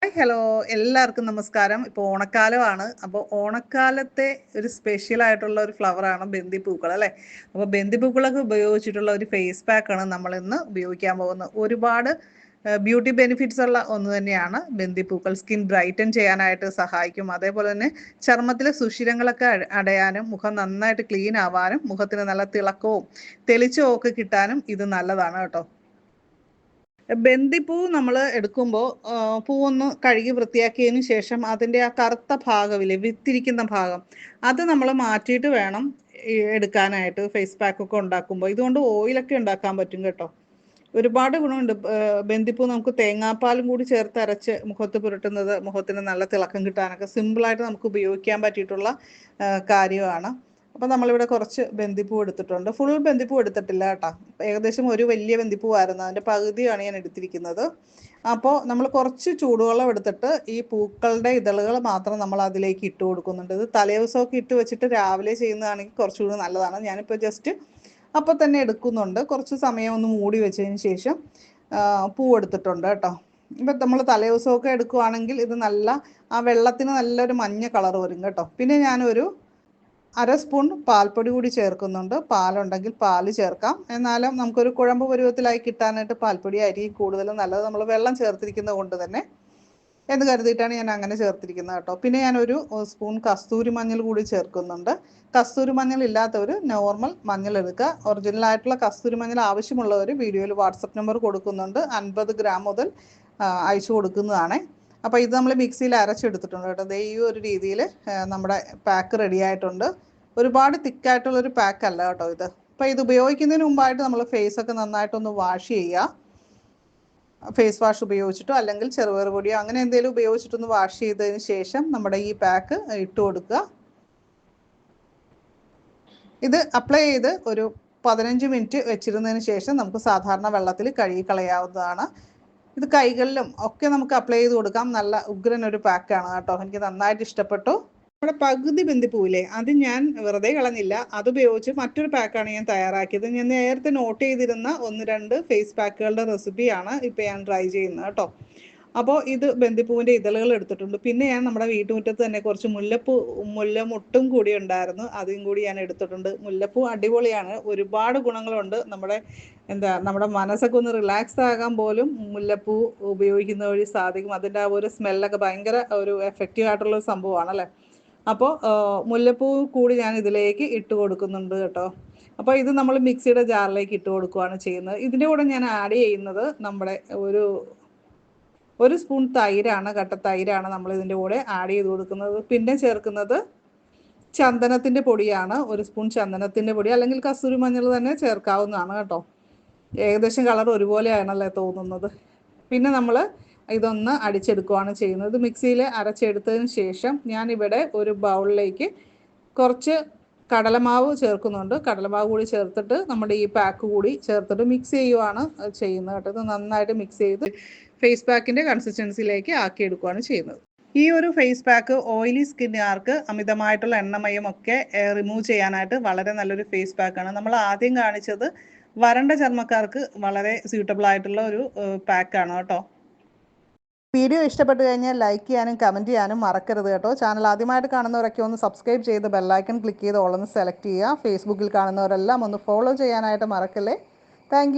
Hi hello എല്ലാവർക്കും നമസ്കാരം. ഇപ്പോൾ ഓണക്കാലമാണ്. അപ്പോൾ ഓണക്കാലത്തെ ഒരു സ്പെഷ്യൽ ആയിട്ടുള്ള ഒരു ഫ്ലവറാണ് ബന്ദിപ്പൂക്കൾ അല്ലേ. അപ്പോൾ ബന്ദിപ്പൂക്കളൊക്കെ ഉപയോഗിച്ചിട്ടുള്ള ഒരു ഫേസ് പാക്കാണ് നമ്മൾ ഇന്ന് ഉപയോഗിക്കാൻ പോകുന്നത്. ഒരുപാട് ബ്യൂട്ടി ബെനിഫിറ്റ്സ് ഉള്ള ഒന്ന് തന്നെയാണ് ബന്ദിപ്പൂക്കൾ. സ്കിൻ ബ്രൈറ്റൻ ചെയ്യാനായിട്ട് സഹായിക്കും. അതേപോലെ തന്നെ ചർമ്മത്തിലെ സുഷിരങ്ങളൊക്കെ അടയാനും മുഖം നന്നായിട്ട് ക്ലീൻ ആവാനും മുഖത്തിന് നല്ല തിളക്കവും തെളിച്ചവും ഒക്കെ കിട്ടാനും ഇത് നല്ലതാണ് കേട്ടോ. ബന്ദിപ്പൂ നമ്മൾ എടുക്കുമ്പോൾ പൂവൊന്ന് കഴുകി വൃത്തിയാക്കിയതിന് ശേഷം അതിൻ്റെ ആ കറുത്ത ഭാഗമില്ലേ, വിത്തിരിക്കുന്ന ഭാഗം, അത് നമ്മൾ മാറ്റിയിട്ട് വേണം എടുക്കാനായിട്ട് ഫേസ് പാക്കൊക്കെ ഉണ്ടാക്കുമ്പോൾ. ഇതുകൊണ്ട് ഓയിലൊക്കെ ഉണ്ടാക്കാൻ പറ്റും കേട്ടോ. ഒരുപാട് ഗുണമുണ്ട്. ബന്ദിപ്പൂ നമുക്ക് തേങ്ങാപ്പാലും കൂടി ചേർത്ത് അരച്ച് മുഖത്ത് പുരട്ടുന്നത് മുഖത്തിന് നല്ല തിളക്കം കിട്ടാനൊക്കെ സിമ്പിളായിട്ട് നമുക്ക് ഉപയോഗിക്കാൻ പറ്റിയിട്ടുള്ള കാര്യമാണ്. അപ്പോൾ നമ്മളിവിടെ കുറച്ച് ബന്ദിപ്പൂ എടുത്തിട്ടുണ്ട്. ഫുൾ ബന്ദിപ്പൂ എടുത്തിട്ടില്ല കേട്ടോ. ഏകദേശം ഒരു വലിയ ബന്ദിപ്പൂവായിരുന്നു, അതിൻ്റെ പകുതിയാണ് ഞാൻ എടുത്തിരിക്കുന്നത്. അപ്പോൾ നമ്മൾ കുറച്ച് ചൂടുവെള്ളം എടുത്തിട്ട് ഈ പൂക്കളുടെ ഇതളുകൾ മാത്രം നമ്മൾ അതിലേക്ക് ഇട്ട് കൊടുക്കുന്നുണ്ട്. ഇത് തലേദിവസമൊക്കെ ഇട്ട് വെച്ചിട്ട് രാവിലെ ചെയ്യുന്നതാണെങ്കിൽ കുറച്ചുകൂടി നല്ലതാണ്. ഞാനിപ്പോൾ ജസ്റ്റ് അപ്പോൾ തന്നെ എടുക്കുന്നുണ്ട്. കുറച്ച് സമയം ഒന്ന് മൂടി വെച്ചതിന് ശേഷം പൂ എടുത്തിട്ടുണ്ട് കേട്ടോ. ഇപ്പം നമ്മൾ തലേദിവസമൊക്കെ എടുക്കുവാണെങ്കിൽ ഇത് നല്ല ആ വെള്ളത്തിന് നല്ലൊരു മഞ്ഞ കളർ വരും കേട്ടോ. പിന്നെ ഞാനൊരു അര സ്പൂൺ പാൽപ്പൊടി കൂടി ചേർക്കുന്നുണ്ട്. പാലുണ്ടെങ്കിൽ പാല് ചേർക്കാം. എന്നാലും നമുക്കൊരു കുഴമ്പ് പരുവത്തിലായി കിട്ടാനായിട്ട് പാൽപ്പൊടി ആയിരിക്കും കൂടുതലും നല്ലത്. നമ്മൾ വെള്ളം ചേർത്തിരിക്കുന്നത് കൊണ്ട് തന്നെ എന്ന് കരുതിയിട്ടാണ് ഞാൻ അങ്ങനെ ചേർത്തിരിക്കുന്നത് കേട്ടോ. പിന്നെ ഞാനൊരു സ്പൂൺ കസ്തൂരി മഞ്ഞൾ കൂടി ചേർക്കുന്നുണ്ട്. കസ്തൂരി മഞ്ഞൾ ഇല്ലാത്തവർ നോർമൽ മഞ്ഞൾ എടുക്കുക. ഒറിജിനലായിട്ടുള്ള കസ്തൂരി മഞ്ഞൾ ആവശ്യമുള്ളവർ വീഡിയോയിൽ വാട്സപ്പ് നമ്പർ കൊടുക്കുന്നുണ്ട്. 50 ഗ്രാം മുതൽ അയച്ചു കൊടുക്കുന്നതാണ്. അപ്പോൾ ഇത് നമ്മൾ മിക്സിയിൽ അരച്ചെടുത്തിട്ടുണ്ട് കേട്ടോ. ദേ ഈ ഒരു രീതിയിൽ നമ്മുടെ പാക്ക് റെഡി ആയിട്ടുണ്ട്. ഒരുപാട് തിക്കായിട്ടുള്ളൊരു പാക്കല്ല കേട്ടോ ഇത്. അപ്പോൾ ഇത് ഉപയോഗിക്കുന്നതിന് മുമ്പായിട്ട് നമ്മൾ ഫേസൊക്കെ നന്നായിട്ടൊന്ന് വാഷ് ചെയ്യുക. ഫേസ് വാഷ് ഉപയോഗിച്ചിട്ടോ അല്ലെങ്കിൽ ചെറുപയർ പൊടിയോ അങ്ങനെ എന്തെങ്കിലും ഉപയോഗിച്ചിട്ടൊന്ന് വാഷ് ചെയ്തതിന് ശേഷം നമ്മുടെ ഈ പാക്ക് ഇട്ട് കൊടുക്കുക. ഇത് അപ്ലൈ ചെയ്ത് ഒരു 15 മിനിറ്റ് വെച്ചിരുന്നതിന് ശേഷം നമുക്ക് സാധാരണ വെള്ളത്തിൽ കഴുകി കളയാവുന്നതാണ്. ഇത് കൈകളിലും ഒക്കെ നമുക്ക് അപ്ലൈ ചെയ്ത് കൊടുക്കാം. നല്ല ഉഗ്രൻ ഒരു പാക്കാണ് കേട്ടോ. എനിക്ക് നന്നായിട്ട് ഇഷ്ടപ്പെട്ടു. നമ്മുടെ പകുതി ബന്ദിപ്പൂവില്ലേ, അത് ഞാൻ വെറുതെ കളഞ്ഞില്ല. അതുപയോഗിച്ച് മറ്റൊരു പാക്കാണ് ഞാൻ തയ്യാറാക്കിയത്. ഞാൻ നേരത്തെ നോട്ട് ചെയ്തിരുന്ന 1-2 ഫേസ് പാക്കുകളുടെ റെസിപ്പിയാണ് ഇപ്പോൾ ഞാൻ ട്രൈ ചെയ്യുന്നത് കേട്ടോ. അപ്പോൾ ഇത് ബന്ദിപ്പൂവിൻ്റെ ഇതളുകൾ എടുത്തിട്ടുണ്ട്. പിന്നെ ഞാൻ നമ്മുടെ വീട്ടുമുറ്റത്ത് തന്നെ കുറച്ച് മുല്ലമുട്ടും കൂടി ഉണ്ടായിരുന്നു, അതും കൂടി ഞാൻ എടുത്തിട്ടുണ്ട്. മുല്ലപ്പൂ അടിപൊളിയാണ്, ഒരുപാട് ഗുണങ്ങളുണ്ട്. നമ്മുടെ മനസ്സൊക്കെ ഒന്ന് റിലാക്സ് ആകാൻ പോലും മുല്ലപ്പൂ ഉപയോഗിക്കുന്ന വഴി സാധിക്കും. അതിൻ്റെ ആ ഒരു സ്മെല്ലൊക്കെ ഭയങ്കര ഒരു എഫക്റ്റീവ് ആയിട്ടുള്ളൊരു സംഭവമാണ് അല്ലേ. അപ്പോൾ മുല്ലപ്പൂ കൂടി ഞാൻ ഇതിലേക്ക് ഇട്ട് കൊടുക്കുന്നുണ്ട് കേട്ടോ. അപ്പോൾ ഇത് നമ്മൾ മിക്സിയുടെ ജാറിലേക്ക് ഇട്ട് കൊടുക്കുകയാണ് ചെയ്യുന്നത്. ഇതിൻ്റെ കൂടെ ഞാൻ ആഡ് ചെയ്യുന്നത് നമ്മുടെ ഒരു സ്പൂൺ തൈരാണ്, കട്ട തൈരാണ് നമ്മൾ ഇതിൻ്റെ കൂടെ ആഡ് ചെയ്ത് കൊടുക്കുന്നത്. പിന്നെ ചേർക്കുന്നത് ചന്ദനത്തിൻ്റെ പൊടിയാണ്, 1 സ്പൂൺ ചന്ദനത്തിൻ്റെ പൊടി, അല്ലെങ്കിൽ കസ്തൂരി മഞ്ഞൾ തന്നെ ചേർക്കാവുന്നതാണ് കേട്ടോ. ഏകദേശം കളർ ഒരുപോലെയാണല്ലേ തോന്നുന്നത്. പിന്നെ നമ്മൾ ഇതൊന്ന് അടിച്ചെടുക്കുകയാണ് ചെയ്യുന്നത്. മിക്സിയിൽ അരച്ചെടുത്തതിന് ശേഷം ഞാനിവിടെ ഒരു ബൗളിലേക്ക് കുറച്ച് കടലമാവ് ചേർക്കുന്നുണ്ട്. കടലമാവ് കൂടി ചേർത്തിട്ട് നമ്മുടെ ഈ പാക്ക് കൂടി ചേർത്തിട്ട് മിക്സ് ചെയ്യുകയാണ് ചെയ്യുന്നത് കേട്ടോ. ഇത് നന്നായിട്ട് മിക്സ് ചെയ്ത് ഫേസ് പാക്കിൻ്റെ കൺസിസ്റ്റൻസിയിലേക്ക് ആക്കിയെടുക്കുകയാണ് ചെയ്യുന്നത്. ഈ ഒരു ഫേസ് പാക്ക് ഓയിലി സ്കിന്നുകാർക്ക് അമിതമായിട്ടുള്ള എണ്ണമയം ഒക്കെ റിമൂവ് ചെയ്യാനായിട്ട് വളരെ നല്ലൊരു ഫേസ് പാക്കാണ്. നമ്മൾ ആദ്യം കാണിച്ചത് വരണ്ട ചർമ്മക്കാർക്ക് വളരെ സ്യൂട്ടബിൾ ആയിട്ടുള്ള ഒരു പാക്കാണ് കേട്ടോ. വീഡിയോ ഇഷ്ടപ്പെട്ട് കഴിഞ്ഞാൽ ലൈക്ക് ചെയ്യാനും കമൻറ്റ് ചെയ്യാനും മറക്കരുത് കേട്ടോ. ചാനൽ ആദ്യമായിട്ട് കാണുന്നവരൊക്കെ ഒന്ന് സബ്സ്ക്രൈബ് ചെയ്ത് ബെല്ലൈക്കൺ ക്ലിക്ക് ചെയ്ത് ഓളൊന്ന് സെലക്ട് ചെയ്യുക. ഫേസ്ബുക്കിൽ കാണുന്നവരെല്ലാം ഒന്ന് ഫോളോ ചെയ്യാനായിട്ട് മറക്കല്ലേ. താങ്ക്